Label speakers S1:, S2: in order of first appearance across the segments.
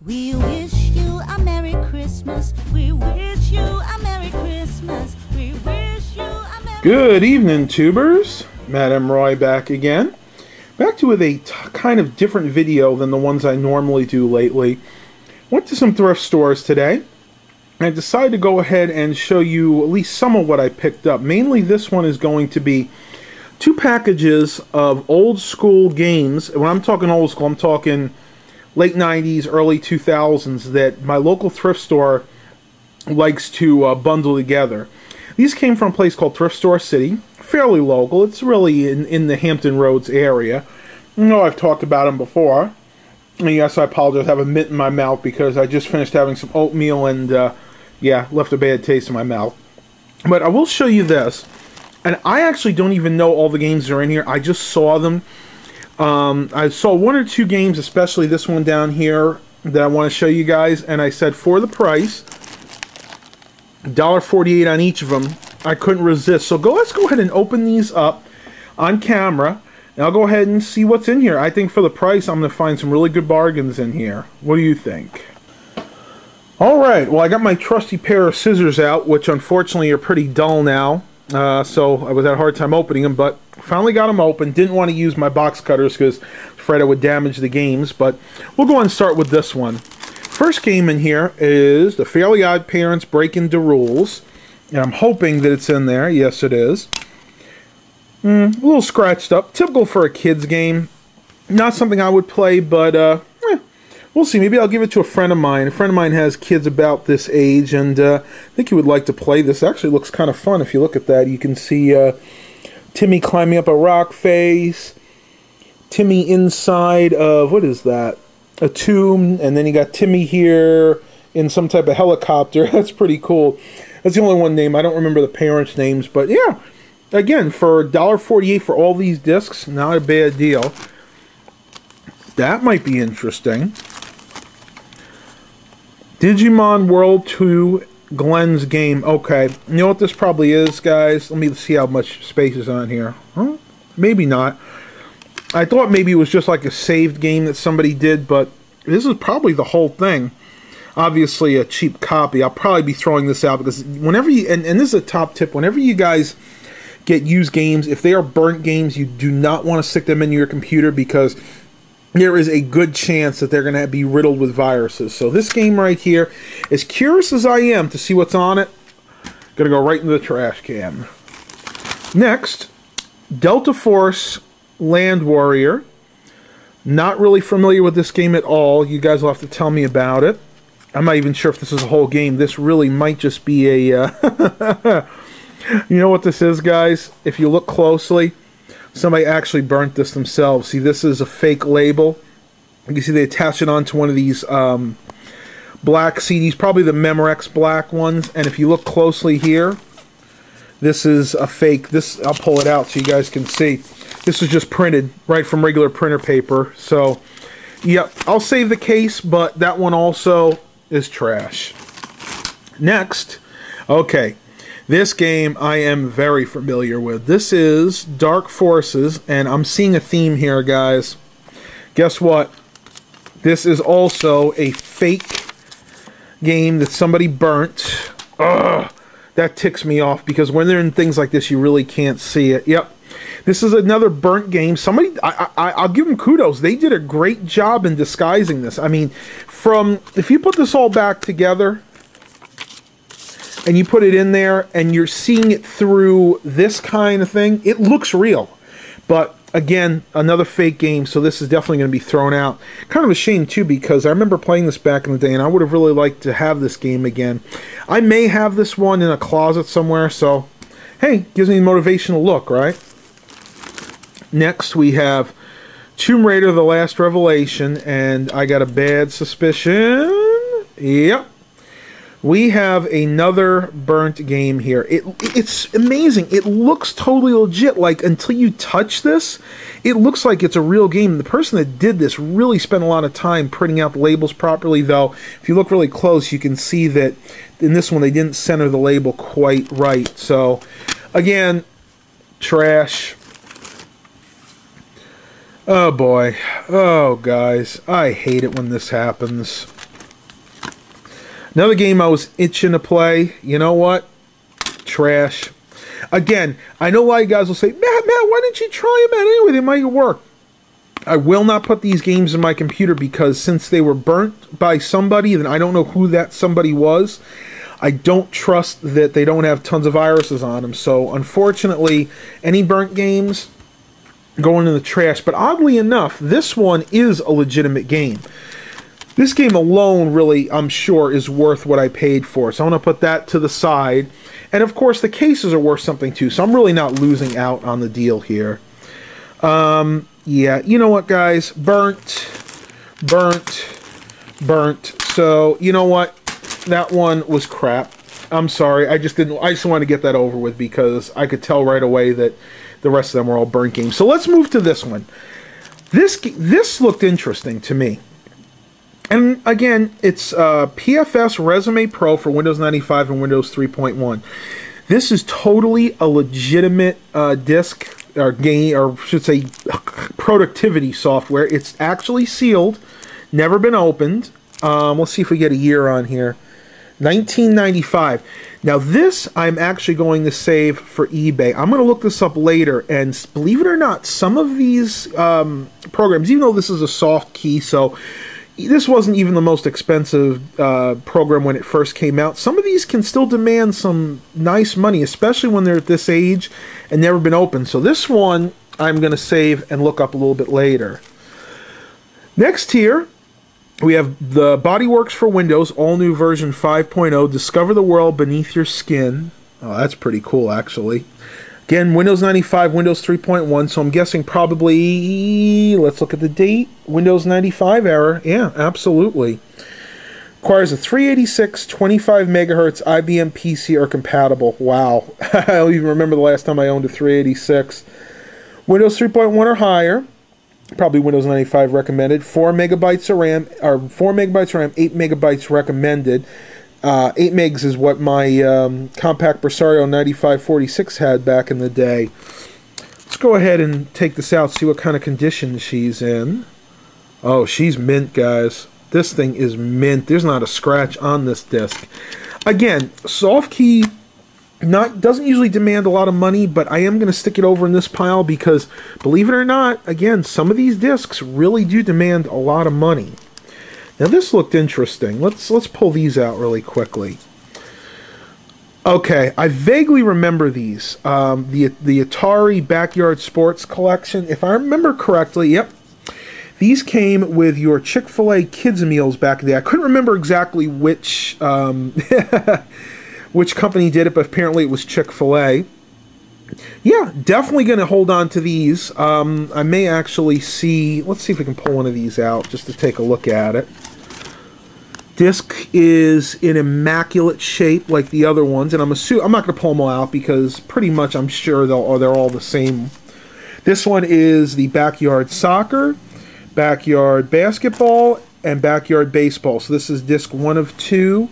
S1: We wish you a Merry Christmas. We wish you a Merry Christmas. We wish you a Merry
S2: Good evening, tubers. Madam Roy back again. Back to with a kind of different video than the ones I normally do lately. Went to some thrift stores today. And I decided to go ahead and show you at least some of what I picked up. Mainly this one is going to be 2 packages of old school games. When I'm talking old school, I'm talking late 90s, early 2000s that my local thrift store likes to bundle together. These came from a place called Thrift Store City, fairly local. It's really in the Hampton Roads area. You know, I've talked about them before. And yes, I apologize. I have a mint in my mouth because I just finished having some oatmeal and, yeah, left a bad taste in my mouth. But I will show you this. And I actually don't even know all the games that are in here. I just saw them. I saw 1 or 2 games, especially this one down here, that I want to show you guys. And I said, for the price, $1.48 on each of them, I couldn't resist. So let's go ahead and open these up on camera. And I'll go ahead and see what's in here. I think for the price, I'm going to find some really good bargains in here. What do you think? Alright, well, I got my trusty pair of scissors out, which unfortunately are pretty dull now. So I was at a hard time opening them, but finally got them open. Didn't want to use my box cutters because afraid I would damage the games, but we'll go on and start with this one. First game in here is The Fairly Odd Parents Break Into Rules, and I'm hoping that it's in there. Yes, it is. A little scratched up. Typical for a kid's game. Not something I would play, but we'll see. Maybe I'll give it to a friend of mine. A friend of mine has kids about this age, and I think he would like to play this. It actually looks kind of fun if you look at that. You can see Timmy climbing up a rock face. Timmy inside of, what is that? A tomb. And then you got Timmy here in some type of helicopter. That's pretty cool. That's the only one name. I don't remember the parents' names, but yeah. Again, for $1.48 for all these discs, not a bad deal. That might be interesting. Digimon World 2 Glenn's Game. Okay, you know what this probably is, guys? Let me see how much space is on here. Huh? Maybe not. I thought maybe it was just like a saved game that somebody did, but this is probably the whole thing. Obviously a cheap copy. I'll probably be throwing this out because whenever you, and this is a top tip, whenever you guys get used games, if they are burnt games, you do not want to stick them into your computer because there is a good chance that they're going to be riddled with viruses. So this game right here, as curious as I am to see what's on it, going to go right into the trash can. Next, Delta Force Land Warrior. Not really familiar with this game at all. You guys will have to tell me about it. I'm not even sure if this is a whole game. This really might just be a... You know what this is, guys? If you look closely, somebody actually burnt this themselves. See, this is a fake label. You can see they attach it onto one of these black CDs, probably the Memorex black ones. And if you look closely here, this is a fake. This, I'll pull it out so you guys can see. This is just printed right from regular printer paper. So, yep, I'll save the case, but that one also is trash. Next, okay. This game I am very familiar with. This is Dark Forces, and I'm seeing a theme here, guys. Guess what? This is also a fake game that somebody burnt. Ugh, that ticks me off because when they're in things like this, you really can't see it. Yep. This is another burnt game. Somebody, I'll give them kudos. They did a great job in disguising this. I mean, if you put this all back together, and you put it in there, and you're seeing it through this kind of thing, it looks real. But, again, another fake game, so this is definitely going to be thrown out. Kind of a shame, too, because I remember playing this back in the day, and I would have really liked to have this game again. I may have this one in a closet somewhere, so, hey, gives me a motivational look, right? Next, we have Tomb Raider: The Last Revelation, and I got a bad suspicion. Yep. We have another burnt game here. It's amazing. It looks totally legit. Like, until you touch this, it looks like it's a real game. The person that did this really spent a lot of time printing out the labels properly, though. If you look really close, you can see that in this one, they didn't center the label quite right. So, again, trash. Oh, boy. Oh, guys. I hate it when this happens. Another game I was itching to play. You know what? Trash. Again, I know a lot of you guys will say, Matt, why didn't you try them out anyway? They might work. I will not put these games in my computer because since they were burnt by somebody, and I don't know who that somebody was, I don't trust that they don't have tons of viruses on them. So, unfortunately, any burnt games go into the trash. But oddly enough, this one is a legitimate game. This game alone, really, I'm sure, is worth what I paid for. So I'm going to put that to the side. And, of course, the cases are worth something, too. So I'm really not losing out on the deal here. Yeah, you know what, guys? Burnt. So, you know what? That one was crap. I'm sorry. I just wanted to get that over with because I could tell right away that the rest of them were all burnt games. So let's move to this one. This looked interesting to me. And again, it's PFS Resume Pro for Windows 95 and Windows 3.1. This is totally a legitimate disk or game, or I should say productivity software. It's actually sealed, never been opened. Let's see if we get a year on here. 1995. Now this I'm actually going to save for eBay. I'm going to look this up later, and believe it or not, some of these programs, even though this is a soft key, so this wasn't even the most expensive program when it first came out, some of these can still demand some nice money, especially when they're at this age and never been opened. So this one I'm going to save and look up a little bit later. Next here, we have the Bodyworks for Windows, all new version 5.0. Discover the world beneath your skin. Oh, that's pretty cool, actually. Again, Windows 95, Windows 3.1, so I'm guessing probably, let's look at the date, Windows 95 era. Yeah, absolutely. Requires a 386, 25 megahertz IBM PC are compatible. Wow. I don't even remember the last time I owned a 386. Windows 3.1 or higher. Probably Windows 95 recommended. 4 megabytes of RAM, or 4 megabytes of RAM, 8 megabytes recommended. 8 megs is what my compact Presario 9546 had back in the day. Let's go ahead and take this out, see what kind of condition she's in. Oh, she's mint, guys. This thing is mint. There's not a scratch on this disc. Again, soft key doesn't usually demand a lot of money, but I am going to stick it over in this pile because, believe it or not, again, some of these discs really do demand a lot of money. Now this looked interesting. Let's pull these out really quickly. Okay, I vaguely remember these. The Atari Backyard Sports Collection. If I remember correctly, yep. These came with your Chick-Fil-A kids meals back in the day. I couldn't remember exactly which which company did it, but apparently it was Chick-Fil-A. Yeah, definitely going to hold on to these. I may actually see... Let's see if we can pull one of these out just to take a look at it. Disc is in immaculate shape like the other ones, and I'm not going to pull them all out because pretty much I'm sure they're all the same. This one is the Backyard Soccer, Backyard Basketball, and Backyard Baseball. So this is disc 1 of 2,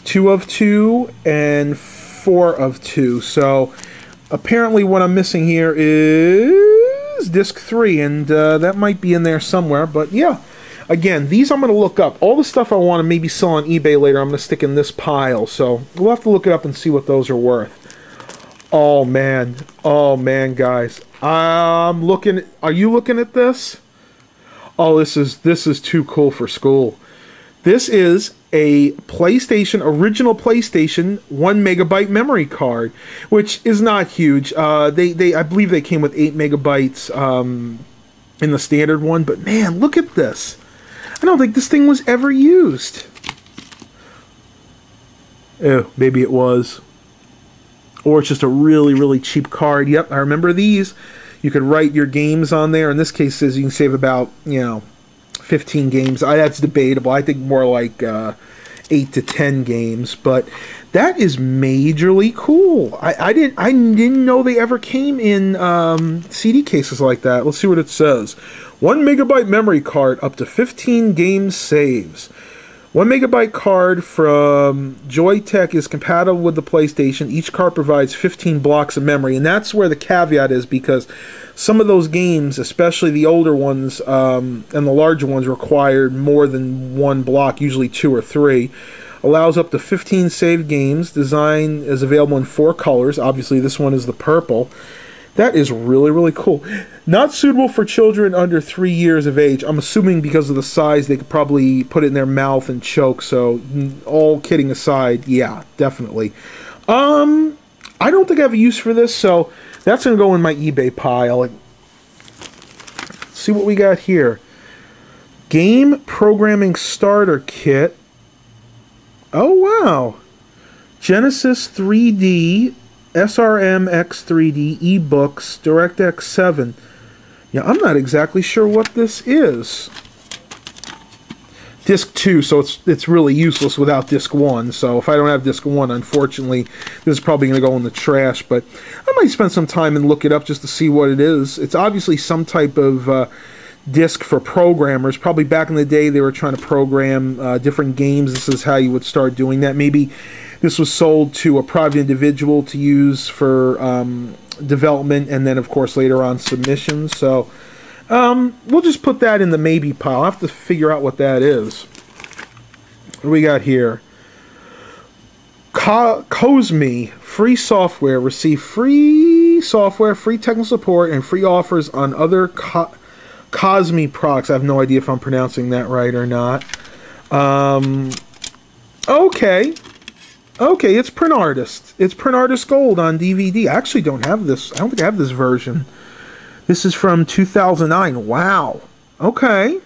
S2: 2 of 2, and 4 of 2. So apparently what I'm missing here is disc 3, and that might be in there somewhere, but yeah. Again, these I'm going to look up. All the stuff I want to maybe sell on eBay later, I'm going to stick in this pile. So we'll have to look it up and see what those are worth. Oh man, guys. I'm looking. Are you looking at this? Oh, this is too cool for school. This is a PlayStation, original PlayStation 1 megabyte memory card, which is not huge. I believe they came with 8 megabytes in the standard one. But man, look at this. I don't think this thing was ever used. Oh, maybe it was. Or it's just a really, really cheap card. Yep, I remember these. You could write your games on there. In this case, it says you can save about, 15 games. That's debatable. I think more like 8 to 10 games. But that is majorly cool. I didn't know they ever came in CD cases like that. Let's see what it says. 1 megabyte memory card, up to 15 game saves. 1 megabyte card from Joytech is compatible with the PlayStation. Each card provides 15 blocks of memory, and that's where the caveat is, because some of those games, especially the older ones and the larger ones, required more than 1 block, usually 2 or 3. Allows up to 15 saved games. Design is available in 4 colors. Obviously, this one is the purple. That is really, really cool. Not suitable for children under 3 years of age. I'm assuming because of the size, they could probably put it in their mouth and choke. So, all kidding aside, yeah, definitely. I don't think I have a use for this, so that's going to go in my eBay pile. Let's see what we got here. Game Programming Starter Kit. Oh, wow. Genesis 3D, SRM X3D, eBooks, DirectX 7. Yeah, I'm not exactly sure what this is. Disc 2, so it's really useless without Disc 1. So if I don't have Disc 1, unfortunately, this is probably going to go in the trash. But I might spend some time and look it up just to see what it is. It's obviously some type of disc for programmers. Probably back in the day they were trying to program different games. This is how you would start doing that. Maybe this was sold to a private individual to use for development, and then of course later on submissions. So we'll just put that in the maybe pile. I'll have to figure out what that is. What do we got here? Cosme, free software. Receive free software, free technical support, and free offers on other Cosme products. I have no idea if I'm pronouncing that right or not. Okay. Okay, it's Print Artist. It's Print Artist Gold on DVD. I actually don't have this. I don't think I have this version. This is from 2009. Wow. Okay.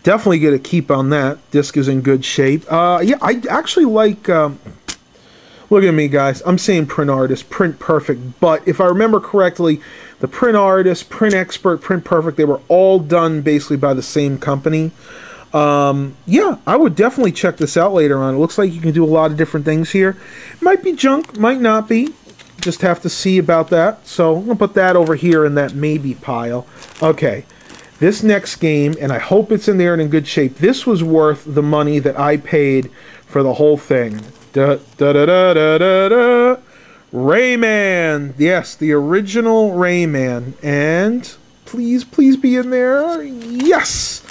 S2: Definitely get a keep on that. Disc is in good shape. Yeah, I actually like... look at me, guys. I'm saying Print Artist, Print Perfect. But if I remember correctly, the Print Artist, Print Expert, Print Perfect, they were all done basically by the same company. Yeah, I would definitely check this out later on. It looks like you can do a lot of different things here. Might be junk, might not be. Just have to see about that. So I'm going to put that over here in that maybe pile. Okay, this next game, and I hope it's in there and in good shape. This was worth the money that I paid for the whole thing. Rayman. Yes, the original Rayman. And please, please be in there. Yes!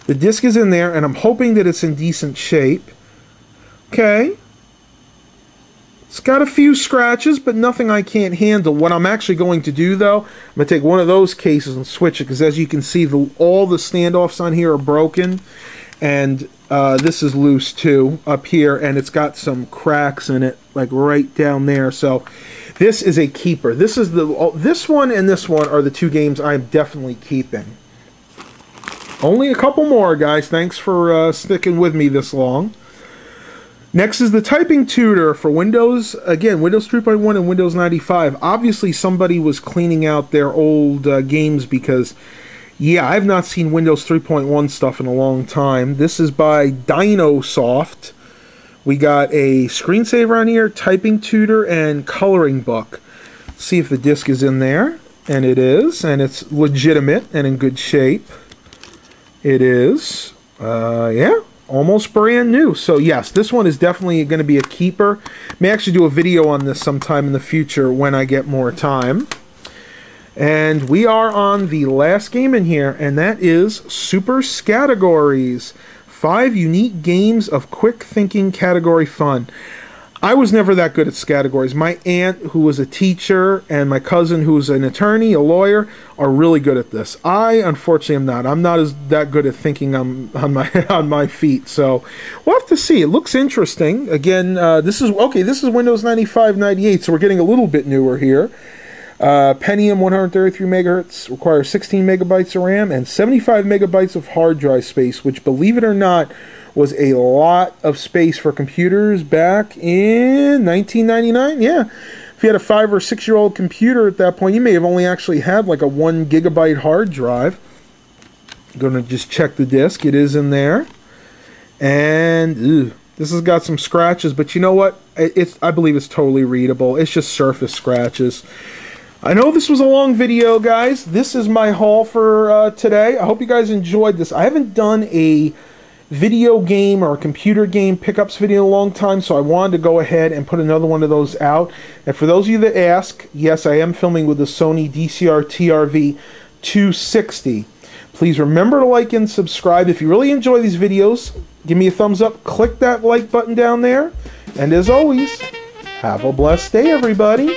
S2: The disc is in there, and I'm hoping that it's in decent shape. Okay. It's got a few scratches, but nothing I can't handle. What I'm actually going to do, though, I'm going to take one of those cases and switch it, because as you can see, all the standoffs on here are broken, and this is loose, too, up here, and it's got some cracks in it, like right down there. So this is a keeper. This one and this one are the two games I'm definitely keeping. Only a couple more, guys. Thanks for sticking with me this long. Next is the Typing Tutor for Windows. Again, Windows 3.1 and Windows 95. Obviously, somebody was cleaning out their old games because, yeah, I've not seen Windows 3.1 stuff in a long time. This is by Dinosoft. We got a screensaver on here, Typing Tutor, and coloring book. Let's see if the disc is in there. And it is. And it's legitimate and in good shape. It is, yeah, almost brand new. So yes, this one is definitely going to be a keeper. May actually do a video on this sometime in the future when I get more time. And we are on the last game in here, and that is Super Scattegories. 5 unique games of quick thinking category fun. I was never that good at Scattegories. My aunt, who was a teacher, and my cousin, who's an attorney, a lawyer, are really good at this. I, unfortunately, am not. I'm not that good at thinking on my feet. So we'll have to see. It looks interesting. Again, this is Windows 95, 98, so we're getting a little bit newer here. Pentium 133 megahertz, requires 16 megabytes of RAM and 75 megabytes of hard drive space, which, believe it or not, was a lot of space for computers back in 1999. Yeah, if you had a 5 or 6 year old computer at that point, you may have only actually had like a 1 gigabyte hard drive. I'm going to just check the disk. It is in there. And this has got some scratches, but you know what? I believe it's totally readable. It's just surface scratches. I know this was a long video, guys. This is my haul for today. I hope you guys enjoyed this. I haven't done a video game or a computer game pickups video in a long time, so I wanted to go ahead and put another one of those out. And for those of you that ask, yes, I am filming with the Sony DCR TRV 260. Please remember to like and subscribe. If you really enjoy these videos, give me a thumbs up, click that like button down there, and as always, have a blessed day, everybody.